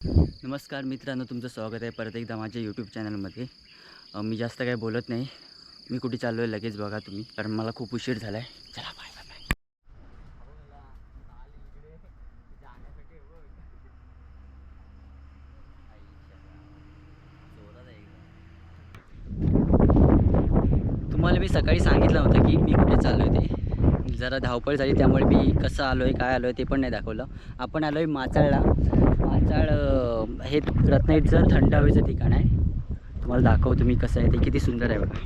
नमस्कार मित्रांनो, तुमचं स्वागत आहे परत एकदा माझ्या यूट्यूब चॅनलमध्ये. मी जास्त काही बोलत नाही. मी कुठे चाललो आहे लगेच बघा तुम्ही, कारण मला खूप उशीर झाला आहे. चला बाय बाय बाय. तुम्हाला मी सकाळी सांगितलं होतं की मी कुठे चाललो आहे. ते जरा धावपळ झाली, त्यामुळे मी कसं आलो आहे, काय आलो आहे ते पण नाही दाखवलं. आपण आलो आहे माचाळला. माचाळ हे रत्नागिरीचं थंड हवेचं ठिकाण आहे. तुम्हाला दाखवतो मी कसं आहे ते, किती सुंदर आहे बघा.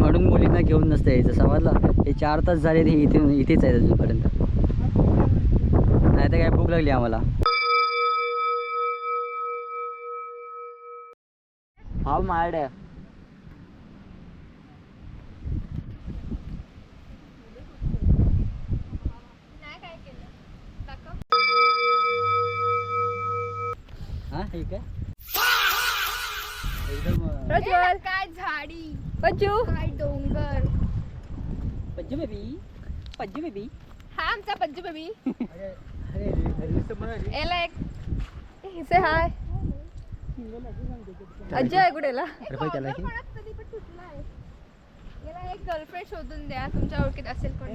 म्हणून मुलींना घेऊन नसतं यायचं, समजलं. हे 4 तास झाले ते इथेच आहेत अजूनपर्यंत. नाही तर काय भूक लागली आम्हाला. हा मार्ड आहे. हा ठीक आहे एकदम. प्रज्वल काय झाडी, पज्जू काय डोंगर. पज्जू बेबी हा आमचा पज्जू बेबी. एला एक हिसे हाय. अजय गुडेला याला एक गर्लफ्रेंड शोधून द्या, तुमच्या ओळखीत असेल कोणी.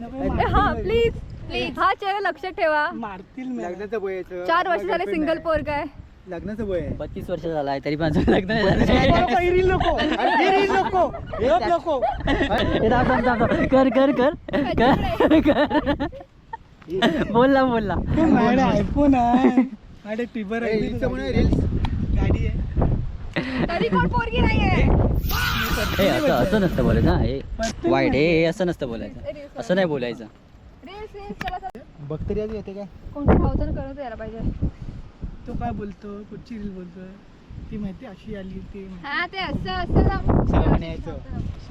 हा प्लीज प्लीज, हा चेहरा लक्षात ठेवा. मारतील लग्नाचं वय 4 वर्ष झाले सिंगल पोरगा आहे. लग्नाचं वय 32 वर्ष झाला आहे तरी माझं लग्न नाही झालं. कर कर कर कर कर. बोलला आयफोन आहे, टिबर आहे, गाडी आहे, तरी कोण पोरगी नाहीये. असं नसतं बोलायचं. हे वाईट आहे, असं नसतं बोलायचं. असं नाही बोलायचं. रील्स रील्स चला. बघतरी आज येते काय कोणतं भावचं करत यायला पाहिजे. तो काय बोलतो, कुठची रील बोलतोय ती माहिती, अशी आली ती. हा ते असं असं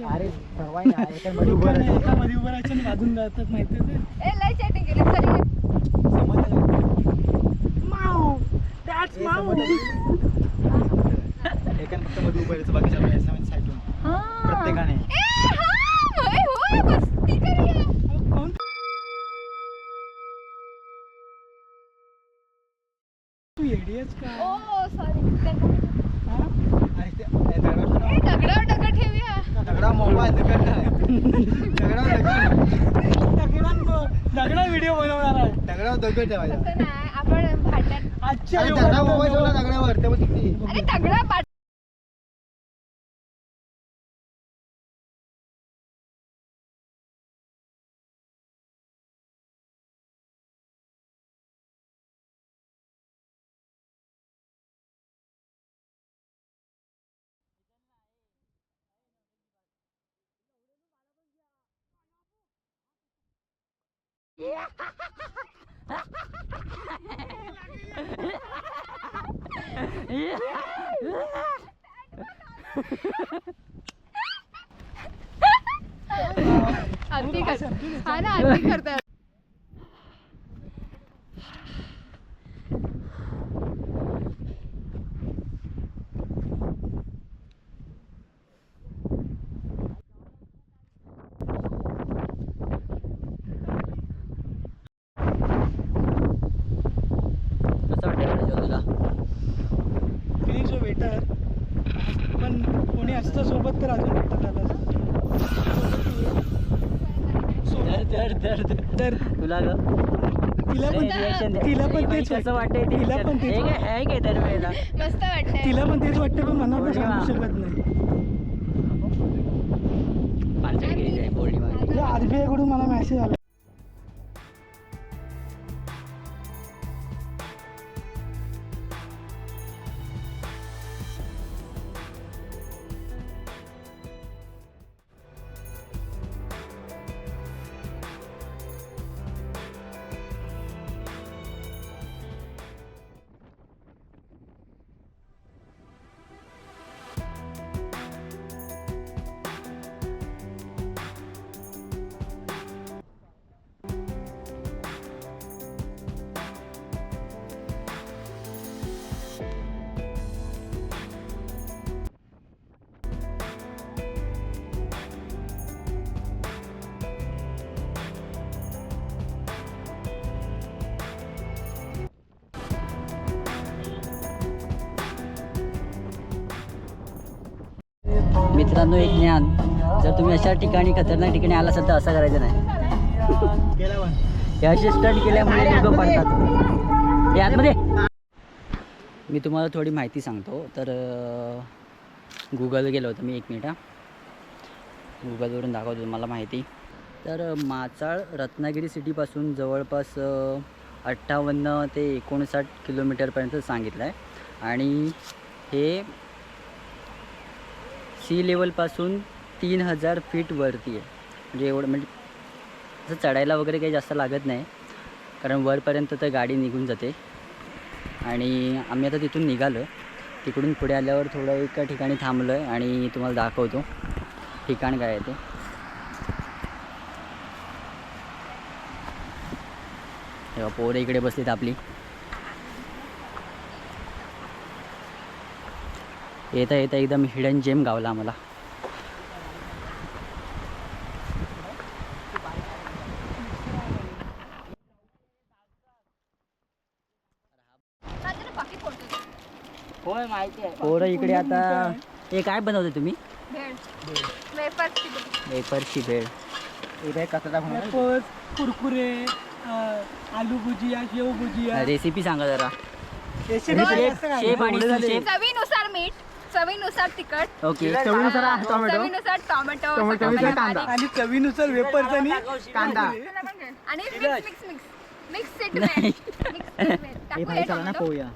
अरे एका मध्ये उभं राहायचं आणि वाजून जातात माहिती ते. ए लय चॅटिंग केली तरी. एका फक्त मध्ये उभं राहायचं, बाकीच्या साईडून प्रत्येकाने. ए हा होय मस्ती करूया. तू येडीच का? ओ सॉरी. दगडा दगड ठेवूया. दगडा मोबाईल दगडा व्हिडिओ बनवणार आहे. दगडा दगड ठेवायचा. असं नाही, आपण भांडण. आजच्या दगडावर तेव्हा किती. अरे दगडा आरती कर. हा ना आरती करतात. कसं वाटतं तुला? फिलिंग्स ऑफ वेटर, पण कोणी असतं सोबत तर अजून वाटत आलं. तर तुला ग तिला पण तेच कसं वाटतंय? तिला पण तेच आहे काय दरवेळेला मस्त वाटतंय. तिला पण तेच वाटतं, पण मनावर सांगू शकत नाही. पानसटगिरी आहे पौर्णिमा. RBI कडून मला मेसेज आला. मित्रांनो एक ज्ञान, जर तुम्ही अशा ठिकाणी खतरनाक ठिकाणी आला असाल तर असं करायचं नाही. हे असे स्टंट केल्यामुळे लोक पडतात. हे आतमध्ये मी तुम्हाला थोडी माहिती सांगतो. तर गुगल गेलो होतो मी, 1 मिनिट. गुगलवरून दाखवतो तुम्हाला माहिती. तर माचाळ रत्नागिरी सिटीपासून जवळपास 58 ते 59 किलोमीटरपर्यंत सांगितलं आहे. आणि हे सी लेवलपासून 3000 फीट वरती आहे. म्हणजे एवढं, म्हणजे असं चढायला वगैरे काही जास्त लागत नाही, कारण वरपर्यंत तर गाडी निघून जाते. आणि आम्ही आता तिथून निघालो. तिकडून पुढे आल्यावर थोडं एका ठिकाणी थांबलो आहे आणि तुम्हाला दाखवतो ठिकाण काय आहे ते. तेव्हा पोरं इकडे बसलीत आपली. येता येता एकदम हिडन जेम गावला आम्हाला. होय माहिती आहे. पोरं इकडे आता हे काय बनवते तुम्ही? वेफरची भेळ. वेफर्स, कुरकुरे, आलू भुजिया, शेव भुजिया. रेसिपी सांगा जरा. शेफ आणि शेफ. चवीनुसार मीठ, चवीनुसार तिखट, ओके. चवीनुसार टोमॅटो, आणि चवीनुसार वेफर्स आणि कांदा. आणि मिक्स पोया.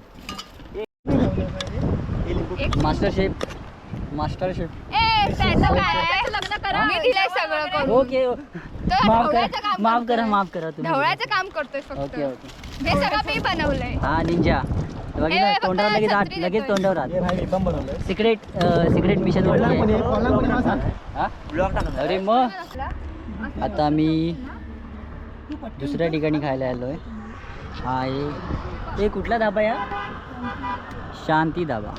Master chef. लग्न करा. मी दिलंय सगळं करून. ओके. तो माफ ढवळ्याचं काम करा, करतोय. माफ करा तुम्ही. ढवळ्याचं काम करतोय फक्त. Okay okay. हे सगळं मी बनवलंय. हा निंजा. बघितलं फक्त तोंडावर लगेच हात, छत्री लगेच देतोय. तोंडावर हात. सिक्रेट मिशन अरे मग आता आम्ही दुसऱ्या ठिकाणी खायला आलो आहे. हा हे कुठला धाबा या? शांती धाबा.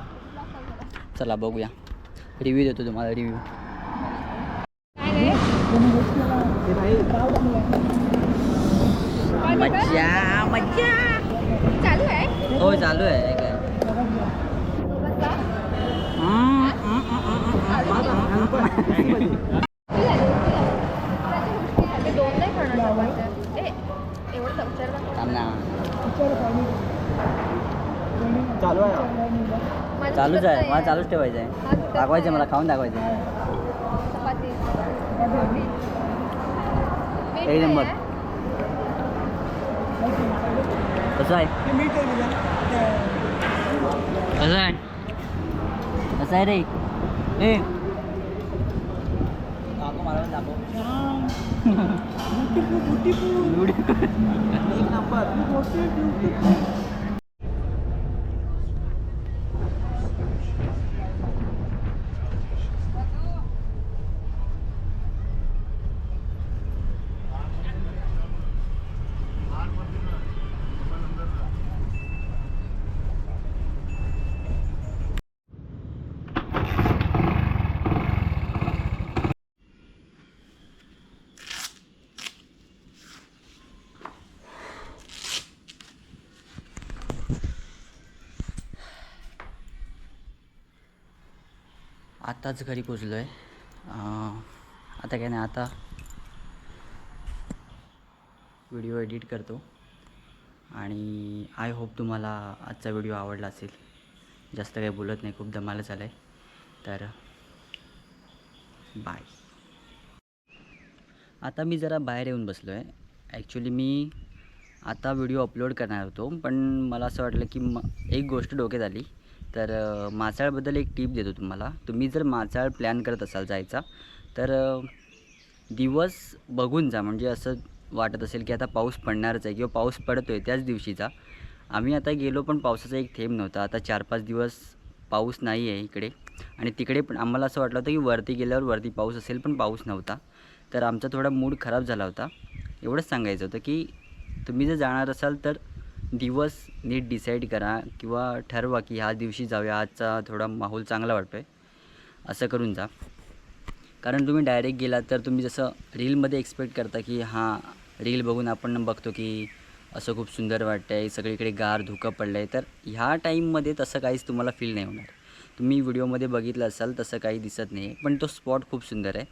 चला बघूया, रिव्ह्यू देतो तुम्हाला. रिव्ह्यू मज्जा मज्जा चालू आहे. हो चालू आहे. काय दोन नाही खाणार. एवढं चमच्याला थांब ना. चालू आहे. चालूच आहे, मला चालूच ठेवायचं आहे. दाखवायचं आहे, मला खाऊन दाखवायचं आहे. चपाती. एक नंबर. कसं आहे? मीठ आहे तुझ्या. कसं आहे? कसं आहे रे? ए दाखव मला, दाखव. एक नंबर. आताच घरी पोचलो आहे. आता काय नाही, आता व्हिडिओ एडिट करतो. आणि आय होप तुम्हाला आजचा व्हिडिओ आवडला असेल. जास्त काही बोलत नाही, खूप दमाला झालं आहे. तर बाय. आता मी जरा बाहेर येऊन बसलो आहे. ॲक्च्युली मी आता व्हिडिओ अपलोड करणार होतो, पण मला असं वाटलं की एक गोष्ट डोक्यात आली. तर माचाळबद्दल एक टीप देतो तुम्हाला. तुम्ही जर माचाळ प्लॅन करत असाल जायचा, तर दिवस बघून जा. म्हणजे असं वाटत असेल की आता पाऊस पडणारच आहे किंवा पाऊस पडतो आहे त्याच दिवशीचा. आम्ही आता गेलो पण पावसाचा एक थेंब नव्हता. आता 4-5 दिवस पाऊस नाही आहे इकडे. आणि तिकडे पण आम्हाला असं वाटलं होतं की वरती गेल्यावर वरती पाऊस असेल, पण पाऊस नव्हता. तर आमचा थोडा मूड खराब झाला होता. एवढंच सांगायचं होतं की तुम्ही जर जाणार असाल तर दिवस नीट डिसाईड करा किंवा ठरवा की ह्या दिवशी जाऊया, आजचा थोडा माहोल चांगला वाटतो आहे, असं करून जा. कारण तुम्ही डायरेक्ट गेलात तर तुम्ही जसं रीलमध्ये एक्सपेक्ट करता की हां, रील बघून आपण बघतो की असं खूप सुंदर वाटतं आहे, सगळीकडे गार धुकं पडलं आहे, तर ह्या टाईममध्ये तसं काहीच तुम्हाला फील नाही होणार. तुम्ही व्हिडिओमध्ये बघितलं असाल तसं काही दिसत नाही, पण तो स्पॉट खूप सुंदर आहे.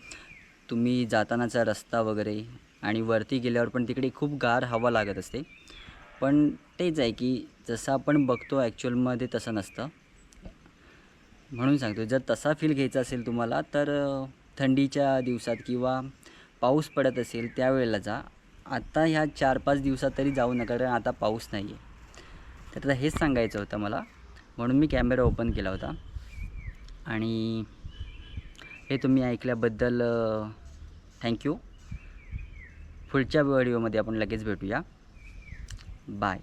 तुम्ही जातानाचा रस्ता वगैरे आणि वरती गेल्यावर पण तिकडे खूप गार हवा लागत असते. पण तेच आहे की जसं आपण बघतो ॲक्च्युअलमध्ये तसं नसतं. म्हणून सांगतो, जर तसा फील घ्यायचा असेल तुम्हाला तर थंडीच्या दिवसात किंवा पाऊस पडत असेल त्यावेळेला जा. आता ह्या 4-5 दिवसात तरी जाऊ नका, कारण आता पाऊस नाही आहे. तर आता हेच सांगायचं होतं मला, म्हणून मी कॅमेरा ओपन केला होता. आणि हे तुम्ही ऐकल्याबद्दल थँक्यू. पुढच्या व्हिडिओमध्ये आपण लगेच भेटूया. बाय.